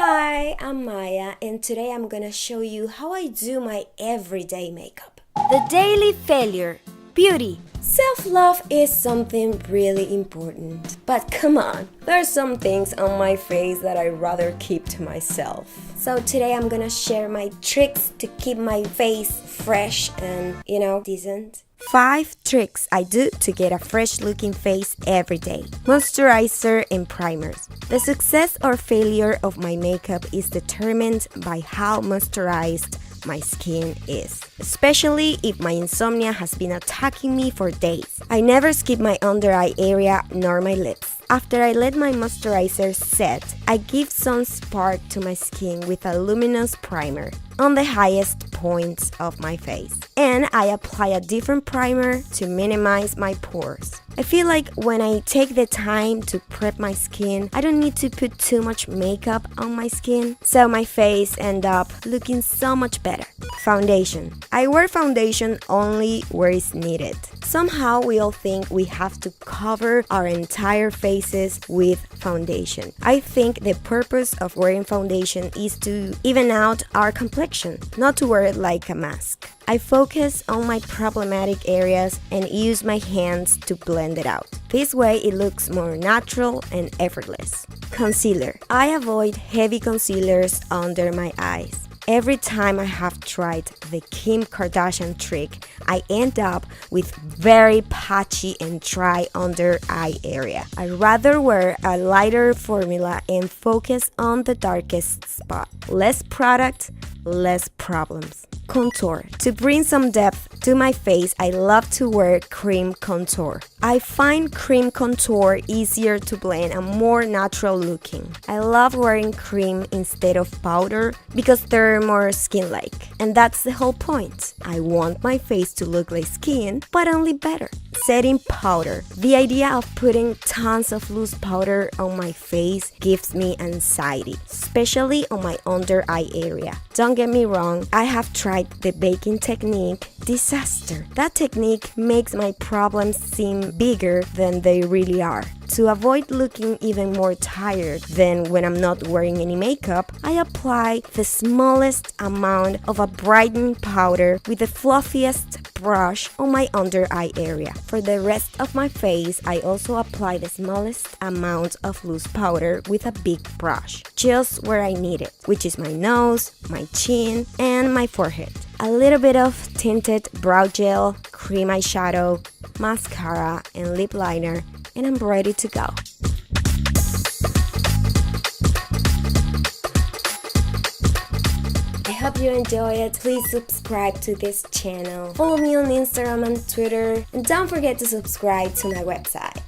Hi, I'm Maya, and today I'm gonna show you how I do my everyday makeup. The daily failure. Beauty. Self-love is something really important. But come on, there are some things on my face that I'd rather keep to myself. So today I'm gonna share my tricks to keep my face fresh and, decent. 5 tricks I do to get a fresh looking face every day. Moisturizer and primers. The success or failure of my makeup is determined by how moisturized my skin is, especially if my insomnia has been attacking me for days. I never skip my under eye area nor my lips. After I let my moisturizer set, I give some spark to my skin with a luminous primer on the highest points of my face. And I apply a different primer to minimize my pores. I feel like when I take the time to prep my skin, I don't need to put too much makeup on my skin, so my face ends up looking so much better. Foundation. I wear foundation only where it's needed. Somehow we all think we have to cover our entire faces with foundation. I think the purpose of wearing foundation is to even out our complexion, not to wear it like a mask. I focus on my problematic areas and use my hands to blend it out. This way it looks more natural and effortless. Concealer. I avoid heavy concealers under my eyes. Every time I have tried the Kim Kardashian trick, I end up with very patchy and dry under eye area. I'd rather wear a lighter formula and focus on the darkest spot. Less product, less problems. Contour. To bring some depth to my face, I love to wear cream contour. I find cream contour easier to blend and more natural looking. I love wearing cream instead of powder because they're more skin-like. And that's the whole point. I want my face to look like skin, but only better. Setting powder. The idea of putting tons of loose powder on my face gives me anxiety, especially on my under eye area. Don't get me wrong, I have tried the baking technique. Disaster. That technique makes my problems seem bigger than they really are. To avoid looking even more tired than when I'm not wearing any makeup, I apply the smallest amount of a brightening powder with the fluffiest brush on my under eye area. For the rest of my face, I also apply the smallest amount of loose powder with a big brush, just where I need it, which is my nose, my chin, and my forehead. A little bit of tinted brow gel, cream eyeshadow, mascara, and lip liner, and I'm ready to go. I hope you enjoy it. Please subscribe to this channel. Follow me on Instagram and Twitter. And don't forget to subscribe to my website.